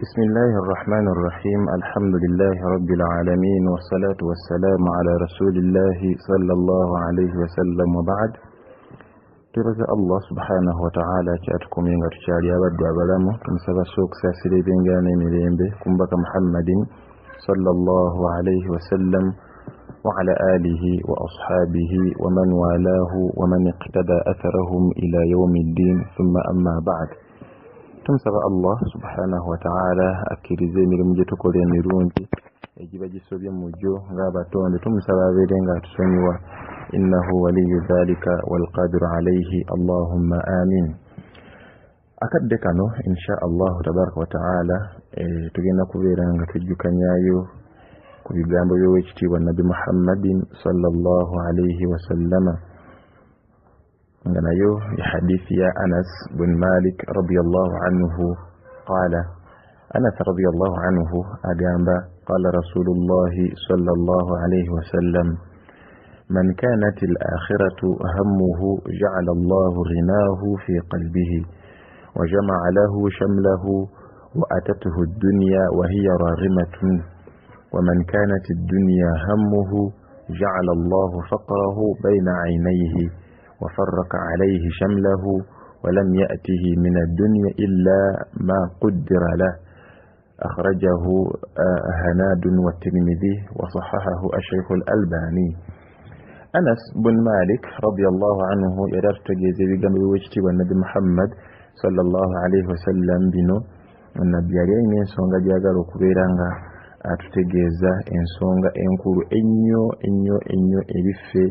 بسم الله الرحمن الرحيم الحمد لله رب العالمين والصلاة والسلام على رسول الله صلى الله عليه وسلم وبعد ترجى الله سبحانه وتعالى كأتكم ينغرشال يابد وعبلامه كم سبا سوك ساسري بنغاني مليمبه كم بك محمد صلى الله عليه وسلم وعلى آله وأصحابه ومن والاه ومن اقتدى أثرهم إلى يوم الدين ثم أما بعد tumsaba Allah subhanahu wa ta'ala akkirize emirimu gye tukola emirungi egiba gisobye mujjo ng'abatonde tumusaba abeere nga atusonyiwa innahu waliyu dhalika walqadiru alayhi allahumma amin. Akadde kano insha allahu tabaraka wa ta'ala tugenda kubeera nga tujjukanyayo ku bigambo by'owekitiibwa nabi Muhammadin sallallahu alayhi wa sallama nganayo حديث يا أنس بن مالك رضي الله عنه قال أنس رضي الله عنه أجاب قال رسول الله صلى الله عليه وسلم من كانت الآخرة همه جعل الله غناه في قلبه وجمع له شمله وأتته الدنيا وهي راغمة ومن كانت الدنيا همه جعل الله فقره بين عينيه وفرق عليه شمله ولم يأته من الدنيا إلا ما قدر له. أخرجه هناد والترمذي وصححه الشيخ الألباني. أنس بن مالك رضي الله عنه يرتجي بجنب وجهه والنبي محمد صلى الله عليه وسلم بنو النبي عليه ensonga gyagala okubeera nga atutegeeza ensonga enkulu ennyo ebiffe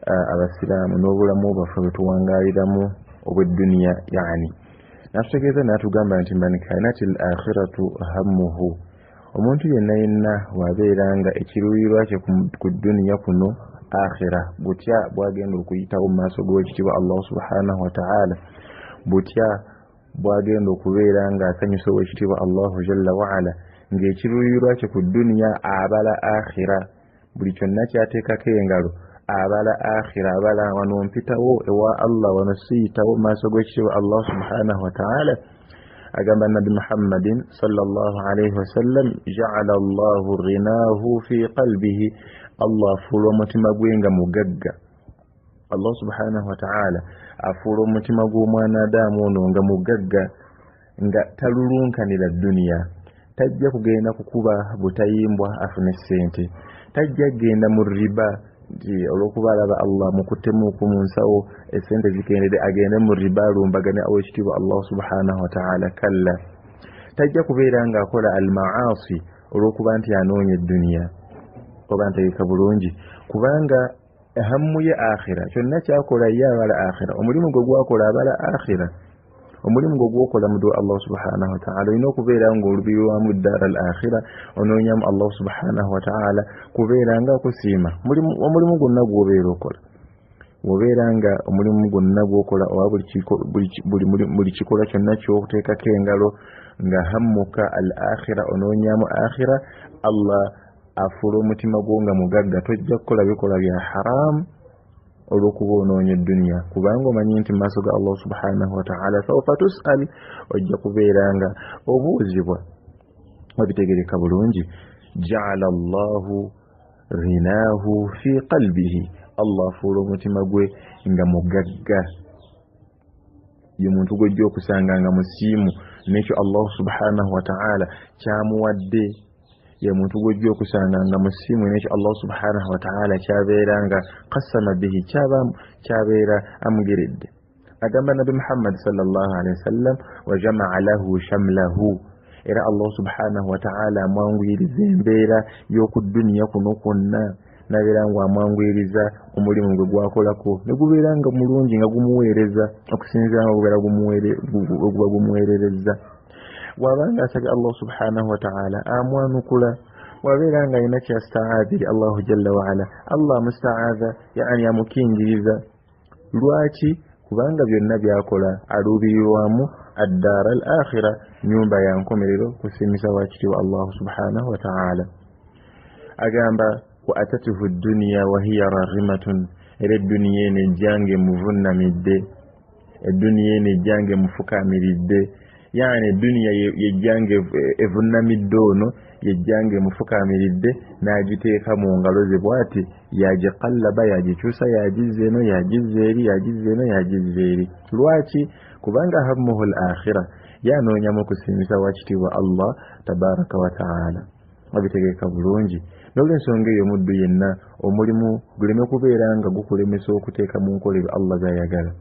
abasiraamu n'obulamu bwaffe bwe tuwangaaliramu obw'edduniya yani natutegeeza n'atugamba nti man kanat al akhiratu hammuhu, omuntu yenna wabeera nga ekiruubirirwa kye ku dduniya kuno akhira butya bwagenda okuyitawo mu maaso g'owekitiibwa Allah subhanahu wa ta'ala, butya bwagenda okubeera nga asanyusa owekitiibwa Allah jalla waala ng'ekiruubirirwa kye ku dduniya abala akhira, buli kyonna kyateekako engalo abala akhira, abala wano mpitawo ewa Allah wano siyitawo maaso g'ekitiibwa Allah subhanahu wa ta'ala. Agamba nabi Muhammadin sallallahu alayhi wasallam ja'ala Allahu ghinahu fi qalbihi, Allah afuula omutima gwe nga mugagga. Allah subhanahu wa ta'ala afuula omutima gw'omwana Adamu ono nga mugagga, nga talulunkanira dduniya, tajja kugenda kukuba butayimbwa afune ssente, tajja kugenda mu riba olwokuba alaba Allah mukutemuku mu nsawo essente zikendede agende mu riba alumbagane awekitiibwa Allah subhanahu wa ta'ala, kalla, tajja kubeera nga akola al-ma'asi olwokuba nti anoonya edduniya oba ntegeka bulungi, kubanga hammu ye akhira, kyonna kyakola ye abala akhira, omulimu gwe gwakola abala akhira, omulimu gwe gwokola mudu Allah subhanahu wa ta'ala olina okubeera nga olubirirwamu ddara al-akhira, onoonyamu Allah subhanahu wa ta'ala kubeera nga akusiima omulimu gwonna gw'obeera okola. Bw'obeera nga omulimu gwonna gw'okola oba buli kikolwa kyonna ky'oteekako engalo nga hammuka al-akhira, onoonyamu akhira, Allah afuula omutima gwo nga mugagga, tojja kukola bikolwa bya haramu olwokuba onoonya edduniya, kubanga omanyi nti mu maaso ga Allah subhanahu wa ta'ala sawfa tus'al, ojja kubeera nga obuuzibwa. Wabitegereka bulungi, ja'ala Allahu ghinahu fi qalbihi, Allah afuula omutima gwe nga mugagga, ye muntu gw'ojja okusanga nga musiimu n'ekyo Allah subhanahu wa ta'ala kyamuwadde, ye muntu gw'ojja okusanga nga musiimu n'ekyo Allah subhanahu wa ta'ala kyabeera nga qasama bihi, kyabeera amugeredde. Agamba nabi Muhammad sallallahu alayhi wasallam wa jama'a lahu shamlahu, era Allah subhanahu wa ta'ala amwanguyiriza embeera y'oku dduniya kuno kwonna, nabeera nga amwanguyiriza omulimu gwe gwakolako ne gubeera nga mulungi nga gumuweereza okusinziira nga guba gumuweerereza. Wabanga asaga Allah subhanahu wa ta'ala amwanukula, wabeera nga alina kyastaadiri Allah jalla waala, Allah musta'adha yani amukingiriza. Lwaki? Kubanga byonna byakola aluubirirwamu ad-daara al-akhira, nyumba ya nkomerero kusiimisa wakitiibwa Allah subhanahu wa ta'ala. Agamba wa atatuhu ad-dunya wa hiya raghimatun, era edduniya eno ejjange muvunnamidde, edduniya eno ejjange mufukaamiridde, yani dunya yejjange evunamidde ono yejjange mufukamiridde n'agiteeka mu ngalo ze bw'ati yagikallaba yagikyusa yagize eno yagize eri yagize eno yagize eri lwaki kubanga hammuhu al-akhira yanoonyamu okusinzisa wakitiibwa Allah tabaraka wa taala wabitegeeka bulungi n'olwensonga eyo muddu yenna omulimu guleme kubeera nga gukulemesa okuteeka mu nkolero Allah z'ayagala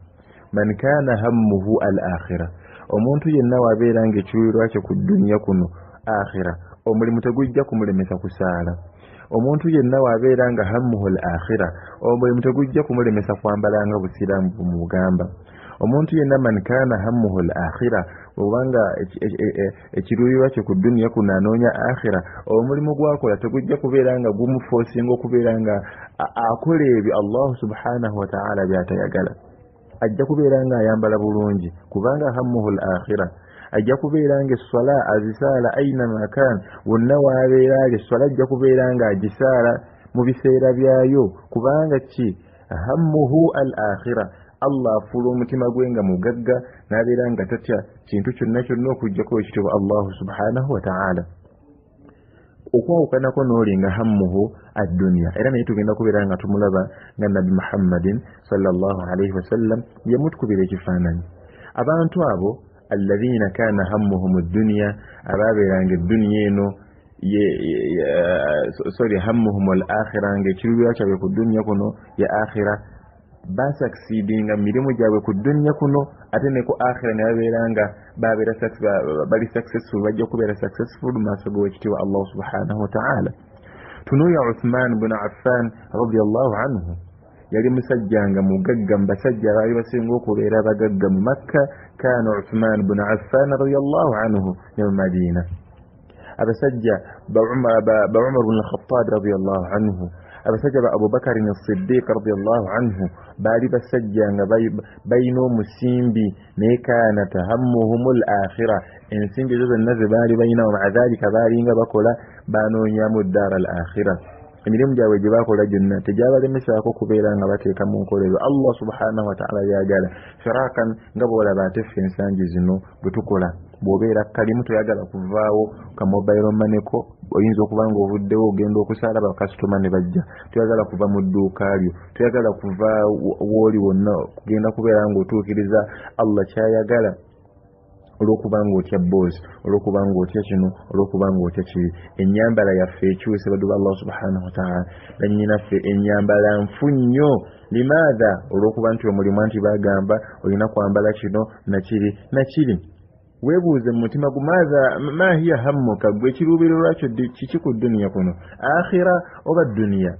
man kaana hammuhu al-akhira omuntu yenna wabeera ng'ekiruubirirwa kye ku dunya kuno akhira omulimu tegujja kumulemesa kusaala omuntu yenna wabeera nga hammuhu al-akhira omulimu tegujja kumulemesa kwambala nga busiraamu bumugamba omuntu yenna man kaana hammuhu al-akhira obanga ekiruubirirwa kye ku dunya kuno anoonya akhira omulimu gwakola tegujja kubeera nga gumufoosinga okubeera nga akola ebyo Allah subhanahu wa ta'ala by'atayagala ajja kubeera nga ayambala bulungi kubanga hammuhu al-akhira ajja kubeera nga esswala azisaala aina makan wonna waabeera ali esswala ajja kubeera nga agisaala mu biseera byayo kubanga ki hammuhu al-akhira Allah afuula omutima gwe nga mugagga n'abeera nga tatya kintu kyonna kyonna okuggyako ekitibwa Allah subhanahu wa ta'ala okwawukanako n'oli nga hammuhu ad-dunya era naye tugenda kubeera nga tumulaba nga Nabi Muhammadin sallallahu alayhi wasallam yemutukubira ekifaananyi abantu abo alladhina kana hammuhum ad-dunya ababeeranga eddunya eno hammuhum al-akhira nga ekiruubirirwa kyabwe ku dunya kuno ya akhira basaksidinga mirimu gyabwe ku dunya kuno ate ne ku akhira ne babeera nga bali successful bajja kubeera successful mu maaso g'ekitiibwa Allah subhanahu wa ta'ala tunuya Uthman bin Affan radiyallahu anhu yali musajja nga mugagga mu basajja baali basinga okubeera bagagga mu Makka kana Uthman bin Affan radiyallahu anhu ne mu Madina abasajja ba Umar bin al-Khattab radiyallahu anhu abasajja ba Abu Bakar as-Siddiq radiyallahu anhu baali basajja nga bayina omusimbi naye kaana tahammuhumul akhira ensimbi ezo zonna ze baali bayina wa maadhalika baalinga bakola banoonyamu ddara al-akhira emirimu gyabwe gye bakola gyonna tegyabalemesaako kubeera nga bateeka mu nkolero Allah subhanahu wa ta'ala yagala firakan nga bw'olaba ate ffe ensangi zino bwe tukola bw'obeera kalimu toyagala kuvaawo ka mobile money ko oyinza okuba nga ovuddewo ogenda okusaala bakasitoma ne bajja toyagala kuva mu dduuka lyo toyagala kuva wooli wonna kugenda kubeera ng'otuukiriza Allah kyayagala olw'okuba ng'otya boozi olw'okuba ng'otya kino olw'okuba ng'otya kiri ennyambala yaffe ekyuse baddu ba Allah subhanahu wa ta'ala bannyinaffe ennyambala nfu nnyo limaadha olw'okuba nti omulimu nti bagamba olina kwambala kino nakiri weebuuze mu mutima ma hiya hammuka gwe ekiruubirirwa kyo kiki ku dunya kuno akhira oba dunya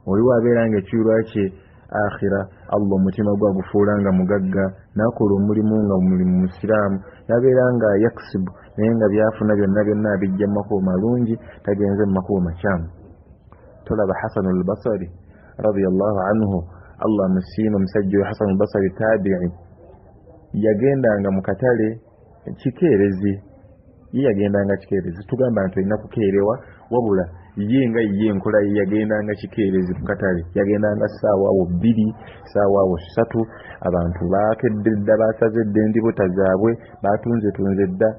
oli wabeera nga ekiruubirirwa kye akhira Allah omutima gwa gufuula nga mugagga nakola omulimu nga mulimu musiraamu yabeera nga yaksibu naye nga byafuna byonna abijja mu makubo malungi tagenze mu makubo makyamu tolaba Hasan al-Basri radiyallahu anhu Allah musiima omusajja we Hasan al-Basri tabi'i yagendanga mu katale kikeerezi yagendanga kikeerezi tugamba nti olina kukeerewa wabula ye enkola ye yagendanga kikeerezi mu katale yagendanga ssaawa awo 2 ssaawa awo 3 abantu baakedde dda baasazedde endibuta zaabwe baatunze dda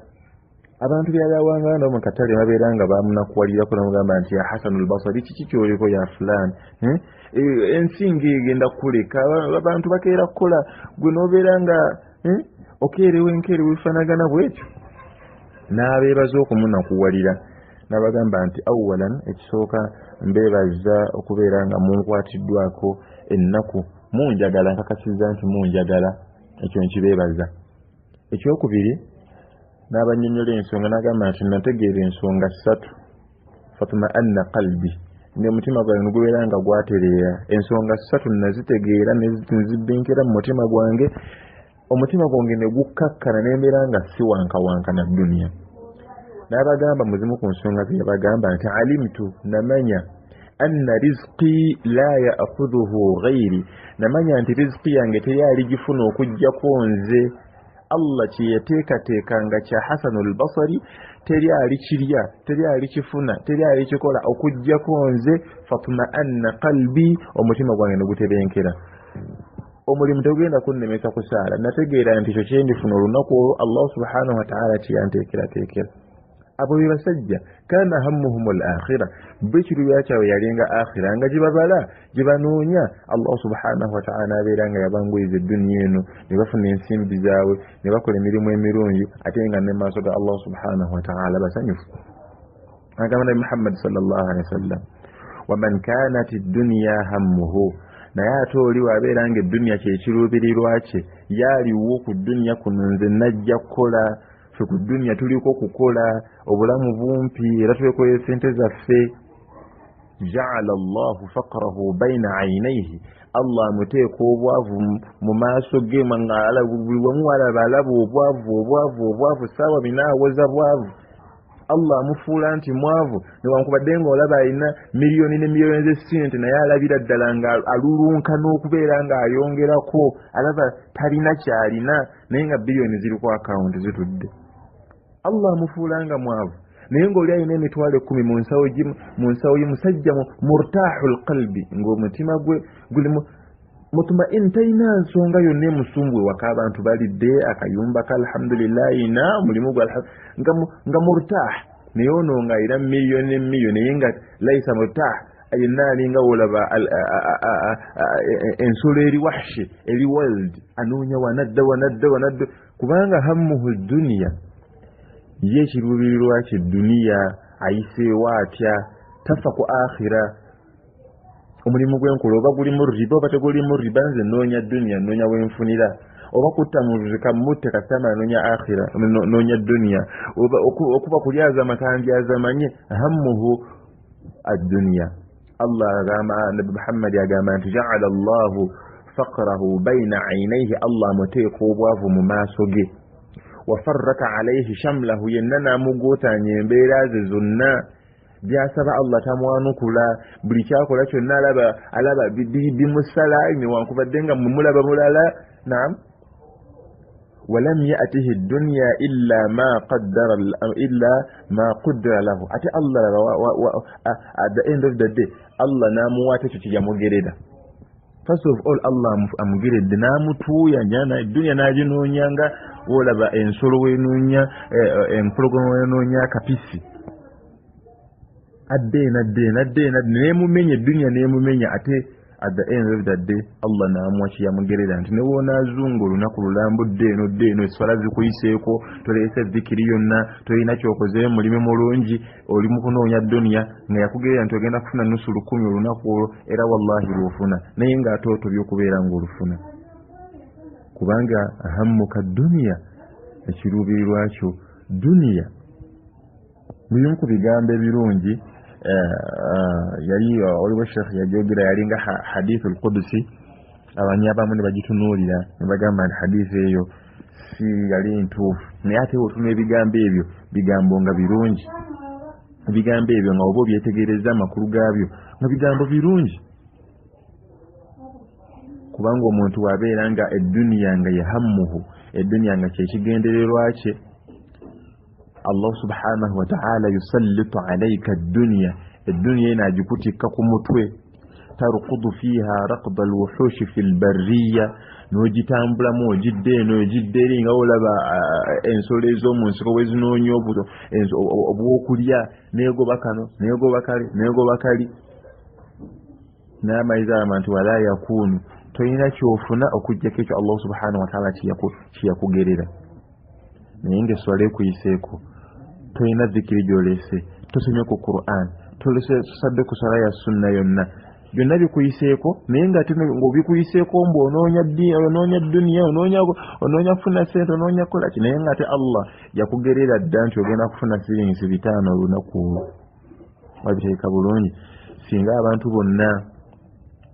abantu byabawangana mu katale babeera nga bamunakuwalirako namugamba nti ya Hasan al-Basri kiki kyoliko ya fulani ensinga egenda kuleka abantu bakeera kukola gwe n'obeera nga okeerewo enkeerewo ebifaanagana bwekyo n'abeebaza okumunakuwalira n'abagamba nti awalan ekisooka mbeebaza okubeera nga munkwatiddwako ennaku munjagala nkakasizza nti munjagala ekyo nkibeebaza ekyokubiri n'abannyonnyola ensonga n'agamba nti nategeera ensonga 3 fatuma anna qalbi ne mutima gwange negubeera nga gwatereera ensonga 3 nazitegeera nezibbinkira mu mutima gwange omutima gwange ne gukkakkana nembeera nga si wankawanka na dunya n'abagamba muzimu ku nsonga ze yabagamba nti alimtu namanya anna rizqi la ya'khudhuhu ghairi namanya nti rizqi yange teyali gifuna okujjako nze Allah kyeyateekateekanga kya Hasan al-Basri teryali kirya teryali kifuna teryali kikola okujjako nze fatuma anna qalbi omutima gwange ne gutebenkera omulimu tegenda kunnemesa kusaala nategeera nti ekyo kyendifuna olunaku olwo Allah subhanahu wa ta'ala kyeyanteekerateekera. Abo be basajja kana hammuhum al-akhirah, bekiruya kyawe yalinga akhira nga gibabala gibanoonya. Allah subhanahu wa ta'ala abeera nga yabanguyiza eddunya eno ne bafuna ensimbi zaabwe ne bakola emirimu emirungi ate nga ne maaso ga Allah subhanahu wa ta'ala basanyufu. Agamba Nabi Muhammad sallallahu alaihi wasallam, waman kanat ad-dunya hammuhu, naye ate oli wabeera nga eddunya kyekiruubirirwa kye, yaaliwo ku dunya kuno nze najja kukola, fe ku dunya tuliko kukola, obulamu bumpi era twekoye sente zaffe. Ja'ala Allahu faqrahu bayna aynayhi, Allah muteeka obwavu mu maaso ge, mangala buli wamu alaba obwavu sawa binaawoza bwavu. Allah mufuula nti mwavu newankubadde nga olaba alina miliyoni ne miliyoni z'essente naye alabira ddala nga alulunka n'okubeera ng'ayongerako, alaba talina kyalina naye nga biliyoni ziri ku akawunti zitudde. Allah mufuula nga mwavu naye ng'oli alina emitwalo 10 mu nsawo ye, musajja murtahul qalbi, ng'omutima gwe guli mutmain, talina nsonga yonna emusumbwe, waka abantu balidde akayumba ka alhamdulillahi na mulimu gwa nga murtah. Naye ono nga alina miliyoni ne miliyoni naye nga laisa murtah, yenna alinga wolaba ensolo eri wahshi eri wild, anoonya wanadda kubanga hammuhu dunya, ye ekiruubirirwa kye duniya, ayiseewo atya, tafa ku akhira. Omulimu gwenkola oba gulimu riba oba tegulimu riba, nze noonya dunya, noonya wenfunira. Oba kutta muzika mutte kasama, noonya akhira, noonya dunya. Oba okuba kulyaza makanji azamanye, hammuhu ad-dunya. Allah agamba, Nabi Muhammad agamba nti ja'ala Allahu faqrahu bayna aynayhi, Allah muteeka obwavu mu maaso ge. Wa farraka alayhi shamlahu, yenna namugootanya embeera ze zonna. Byasaba Allah tamwanukula, buli kyakola kyonna alaba bimusala newankubadde nga mumulaba mulala. Naam. Walam ya'tihi ad-dunya illa ma qaddara lahu, ate Allah at the end of the day Allah namuwaata ekyo kyeyamugerera. First of all Allah amugeredde namutuuya njana dunya naginonyanga, olaba ensolo wenoonya, empologoma wenoonya kapisi, adde nemumenye dunya nemumenya, ate at the end of the day Allah namuwa kyeyamugerera nti newona azungu olunaku lulambudde eno eswala zikuyiseeko, toleese dhikiri yonna, tolina kyokoze mulimu mulungi, oli mu kunoonya dunya nga yakugerera nti ogenda kufuna nusu 10 olunaku olwo, era wallahi lwofuna naye ng'ate otobye okubeera ng'olufuna, kubanga hammuka dunya, ekiruubirirwa kyo dunya. Mulimu ku bigambo ebirungi yali oliwo Sheikh yajogera, yalinga hadithul qudsi, abanyabamu ne bagitunuulira ne bagamba nti hadisi eyo si yali ntuufu, naye ate otuna ebigambo ebyo bigambo nga birungi, ebigambo ebyo nga oba obyetegereza amakulu gaabyo nga bigambo birungi, kubanga omuntu wabeera nga eddunya nga yahammuhu, eddunya nga kyekigendererwa kye, Allah subhanahu wa ta'ala yusallitu alayka ad-dunya, ad-dunya inajikutika ku mutwe, tarqudu fiha raqda al-wuhush fi al-barriya, nojitambulamu ojidde eno ojidde eri nga olaba ensolo ez'omu nsiko wezinoonya obwokulya, neegoba kano neegoba kali, n'amayiza amantu wala yakunu, tolina kyofuna okujjako ekyo Allah subhanahu wa ta'ala kiyakugerera. Naye ng'eswala ekuyiseeko, tolina dhikiri gy'olese, tosomye ku Qur'an, tosadde ku sala ya sunna yonna, byonna bikuyiseeko, naye ng'ate ng'obikuyiseeko onoonya dunya, onoonya kufuna sente, onoonya kukola ki, naye ng'ate Allah yakugerera dda nti ogenda kufuna siringisi 5 olunaku olwo. Wabiteeka bulungi. Singa abantu bonna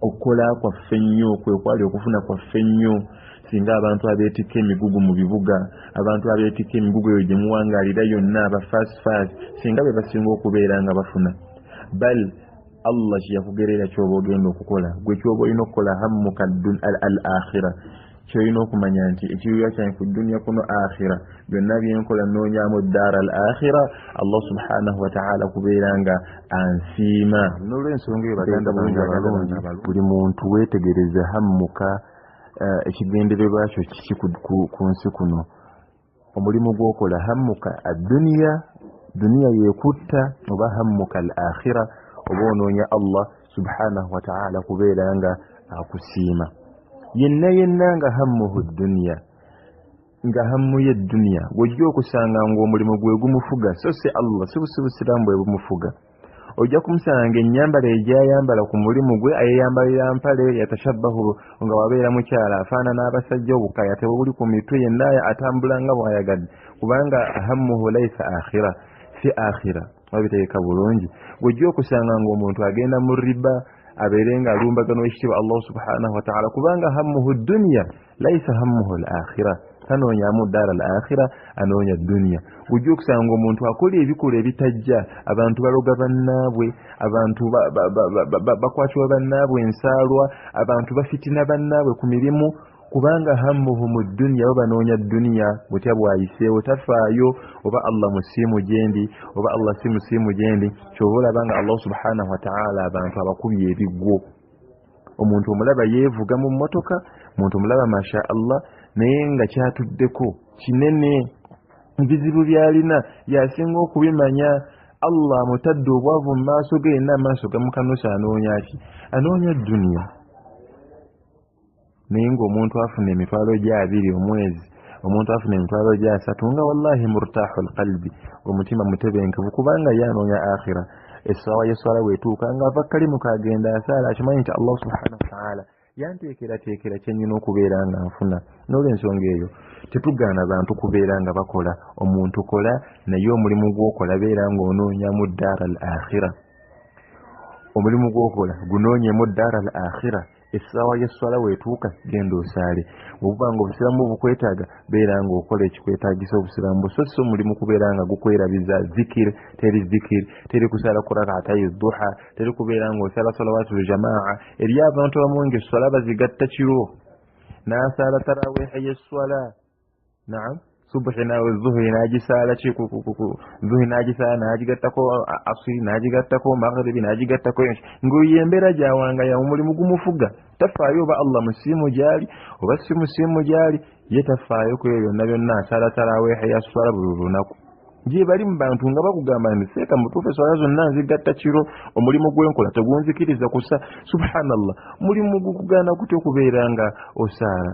okukola kwaffe nnyo kwe kwali okufuna kwaffe nnyo, singa abantu abeetikka emigugu mu bibuga, abantu abeetikka emigugu eyo gye muwangaalira yonna, aba fast, singa be basinga okubeera nga bafuna. Bal Allah kyeyakugerera ky'oba ogenda okukola, gwe ky'oba olina okukola hammuka al-akhira, ky'olina okumanya nti ekiruubirirwa kyange ku dunya kuno akhira, byonna byenkola noonyamu ddaara al-akhira, Allah subhanahu wa ta'ala kubeera nga ansiima. N'olw'ensonga eyo baganda bange abalungi, buli muntu weetegereze hammuka ekigendererwa kyo kiki ku nsi kuno. Omulimu gw'okola hammuka ad-dunya, duniya yekutta, oba hammuka al-akhira, oba onoonya Allah subhanahu wa ta'ala kubeera nga akusiima. Yenna nga hammuhu ad-dunya, nga hammuye ad-dunya, wojja okusanga ng'omulimu gwe gumufuga, so si Allah, si busiraamu bwe bumufuga. Ojja kumusanga ennyambala egyayambala ku mulimu gwe, ayeyambalira mpale yatashabbahu, nga wabeera mukyala afaanana abasajja, obukaya tebuli ku mitwe, yenna atambula nga bw'ayagadde, kubanga hammuhu laysa akhira, si akhira. Wabiteeka bulungi. Ojja okusanga ng'omuntu agenda mu riba, abeere nga alumbagana ekitiibwa Allah subhanahu wa ta'ala, kubanga hammuhu dunya laysa hammuhu al-akhira. Tanoonyamu ddara al-akhira, anoonya dunya. Ojja okusanga omuntu akola ebikola ebitajja, abantu baloga bannaabwe, abantu bakwatibwa bannaabwe ensaalwa, abantu bafitina bannaabwe ku mirimu, kubanga hammuhu mu dunya, oba banoonya dunya. Butya bwayiseewo tafaayo oba Allah musiimu gyendi oba Allah si musiimu gyendi. Kyova olabanga Allah subhanahu wa ta'ala abantu abakubye ebigwo. Omuntu omulaba yeevuga mu mmotoka, omuntu omulaba masha Allah, naye nga kyatuddeko kinene, bizibu byalina yasinga okubimanya. Allah mutadde obwavu mu maaso ge, yenna amaaso gamukanusa. Anoonya ki? Anoonya dunya. Naye ng'omuntu afuna emitwalo gya 2 omwezi, omuntu afuna emitwalo gya 3, nga wallahi murtahul qalbi, omutima mutebenkevu, kubanga yanoonya akhira. Essaawa y'eswala bwetuuka nga ava kalimu kagenda asaala, akimanyi nti Allah subhanahu wa ta'ala yanteekerateekera kyennyina okubeera nga nfuna. N'olw'ensonga eyo tetugaana bantu kubeera nga bakola. Omuntu kola, naye omulimu gw'okola beera ng'onoonyamu ddara al-akhira. Omulimu gw'okola gunoonyemu ddara al-akhira. Essaawa y'eswala weetuuka genda osaale. Bw'okuba nga obusiraamu bukwetaaga, beera ng'okola ekikwetaagisa obusiraamu. So si omulimu kubeera nga gukwerabiza zikiri, teri kusaala ku rakaatayi duha, teri kubeera ng'osala salawaatul jamaa. Eri abantu abamu ng'esswala bazigatta kiro, n'asaala taraweeha y'esswala. Naam, subuhi nawe zuhuri n'agisaala zuhuri n'agisaala n'agigattako asiri, n'agigattako maghribi, n'agigattako ng'oyembera gyawanga ya omulimu gumufuga. Tafaayo oba Allah musiimu gyali oba si musiimu gyali, ye tafaayo ku ebyo byonna byonna. Asaala taraweeha ya swala buli lunaku. Gye bali mu bantu nga bakugamba nti seeka mutuufu eswala zonna nzigatta kiro, omulimu gwenkola tegunzikiriza kusa. Subhanallah, mulimu gukugaana gutya okubeera nga osaala?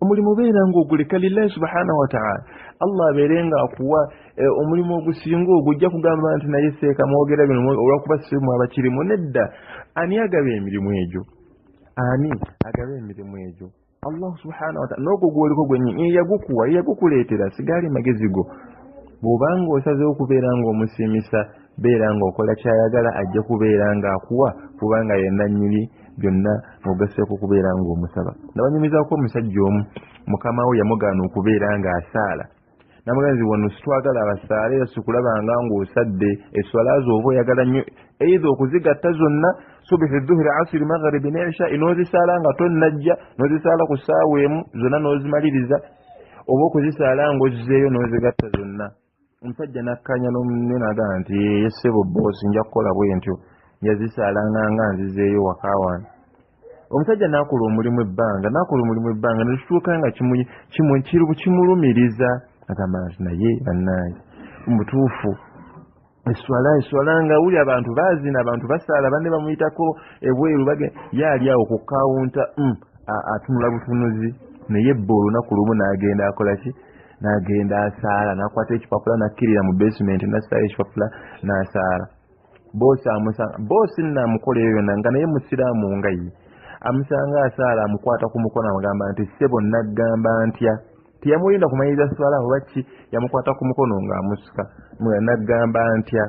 Omulimu beera ng'oguleka lillahi subhanahu wa ta'ala. Allah abeere nga akuwa omulimu ogusinga ogujja kugamba nti naye seeka mwogera bino olwakuba simu abakirimu. Nedda. Ani agaba emirimu egyo? Ani agaba emirimu egyo? Allah subhanahu wa ta'ala. N'ogwo gwoliko gwennyini yagukuleetera, sigaali magezi go. Bw'obanga osazeewo okubeera ng'omusiimisa, beera ng'okola kyayagala, ajja kubeera ng'akuwa, kubanga yenna nnyini byonna mugaseeko kubeera ng'omusaba. Nabanyumizaako omusajja omu, mukama we yamugaana okubeera ng'asaala. Namuganzi wano sitwagala abasaale, era sikulabanga ng'osadde esswala zo oba oyagala nnyo eitha okuzigatta zonna, subuhi, dhuhuri, asiri, maghribi n'isha, n'ozisaala nga tonnajja, n'ozisaala ku ssaawa emu zonna n'ozimaliriza, oba okuzisaala ng'ozzeeyo n'ozigatta zonna. Omusajja nakkanya n'omunne n'agamba nti yessebo boosi, nja kukola bwe ntyo, yazisaalanga nga nzizeeyo waka wange. Omusajja n'akola omulimu ebbanga ne kituuka nga kimulumiriza. Agamba nti naye bannange, mu butuufu esswala nga wuli abantu baazina, abantu basaala, banne bamuyitako ebweru, yaali awo ku kawunta atunula butunuzi. Naye bbo olunaku lumu n'agenda akola ki? N'agenda asaala, n'akwata ekipapula n'akkirira mu basement, n'asaala ekipapula n'asaala. Boosi naamukola ebyo byonna nga naye musiraamu nga ye. Amusanga asaala, amukwata ku mukono, amugamba nti ssebo naggamba ntya? Tiyamulinda kumaliriza swala oba ki, yamukwata ku mukono ng'amusika. Naggamba ntya?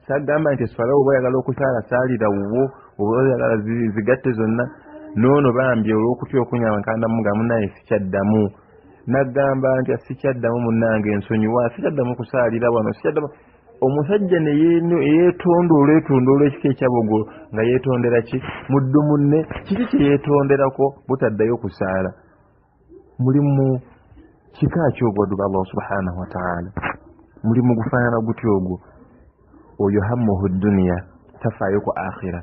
Sagamba nti swala oba oyagala okusaala saalira wuwo, oba oyagala zigatte zonna. Noono bambi olw'okutya okunyankanda mugamu naye sikyaddamu. Naggamba ntya? Sikyaddamu munnange, ensonyiwa, sikyaddamu kusaalira wano, sikyaddamu. Omusajja ne yeetonda ekika ekyabogo nga yeetondera ki? Muddu munne, kiki kye yeetonderako butaddayo kusaala? Mulimu kika ki ogwo adduba Allah subhanahu wa ta'ala? Mulimu gufaanana gutya ogwo? Oyo hammuhu dunya, tafaayo ku akhira.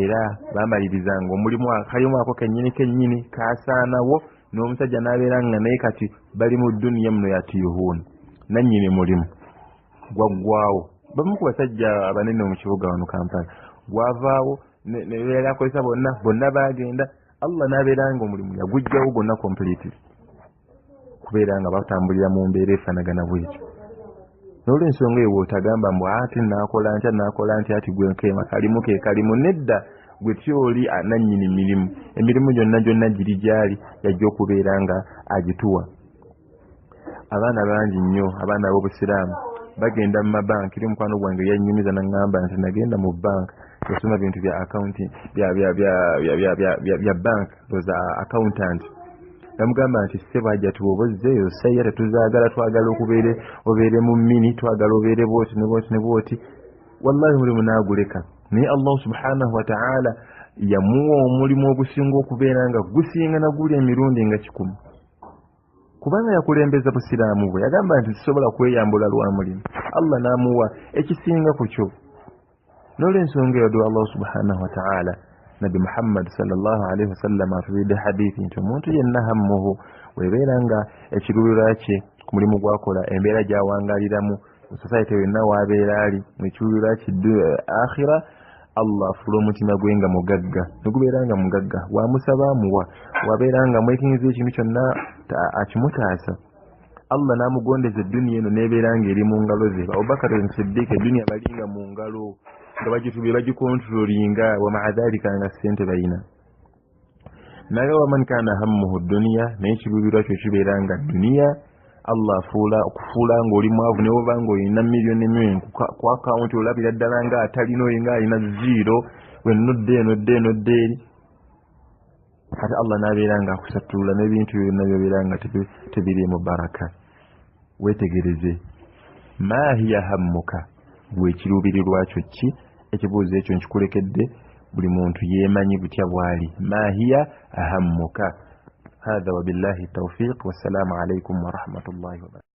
era bamalirizanga omulimu akalimu ako kennyini kasaanawo n'omusajja n'abeera nga naye kati bali mu dduniya muno yatiyuhuun nannyini mulimu gwaggwaawo bamu ku basajja abanene mu kibuga wano Kampala gwavaawo ne beera akozesa bonna baagenda Allah n'abeera nga omulimu yagujjawo gwonna completely kubeera nga batambulira mu mbeera efaanagana bwetyo n'olw'ensonga eyo otagamba mbu ati naakola ntya ati gwe nkeema kalimu nedda gwe tyoli nannyini emirimu gyonna giri gyali yajja okubeera nga agituwa. Abaana bangi nnyo abaana b'obusiraamu bagenda mu mabanki eri mukwano gwange yannyumiza n'aŋŋamba nti nagenda mu bank yasoma bintu bya accounting bya bank those accountant namugamba nti ssebo ajja tuwobozzeeyo sayya tetuzaagala twagala obeere mu mini twagala obeere bwoti wallahi mulimu naaguleka naye Allah subhanahu wa ta'ala yamuwa omulimu ogusinga okubeera nga gusinga naguli emirundi nga 100 kubanga yakulembeza busiraamu bwe yagamba nti sisobola kweyambula lwa mulimu Allah n'amuwa ekisinga ku kyo n'olw'ensonga eyo Allah subhanahu wa ta'ala Nabi Muhammad sallallahu alaihi wasallam atubidde hadithi nti omuntu yenna hammuhu webeera nga ekiruubirira kye ku mulimu gwakola embeera gy'awangaliramu mu society yonna w'abeera ali mu kiruubirira kye akhira Allah afuula omutima gwe nga mugagga negubeera nga mugagga wamusaba amuwa wabeera nga mwekinyiza ekintu kyonna akimutaasa Allah n'amugondeza edduniya eno n'ebeera nga eri mu ngalo ze Abubakar Siddiq edduniya balinga mu ngalo nga bagikontrolinga wa maa dhalika nga ssente balina naye waman kana hammuhu dduniya naye ekiruubirwa kyo kibeera nga dduniya Allah okufuula ng'oli mwavu ne woba ng'olina miliyoni ku akawunti olabira ddala nga atalina oyo nga alina zero wenodde eri ate Allah n'abeera nga akusattulula n'ebintu byonna byobeera nga tebiriimu baraka. Weetegereze ma hiya hammuka gwe ekiruubirirwa kyo ki ekibuuzo ekyo nkikulekedde buli muntu yeemanyi butya bw'ali ma hiya ahammuka. هذا وبالله التوفيق والسلام عليكم ورحمة الله وبركاته.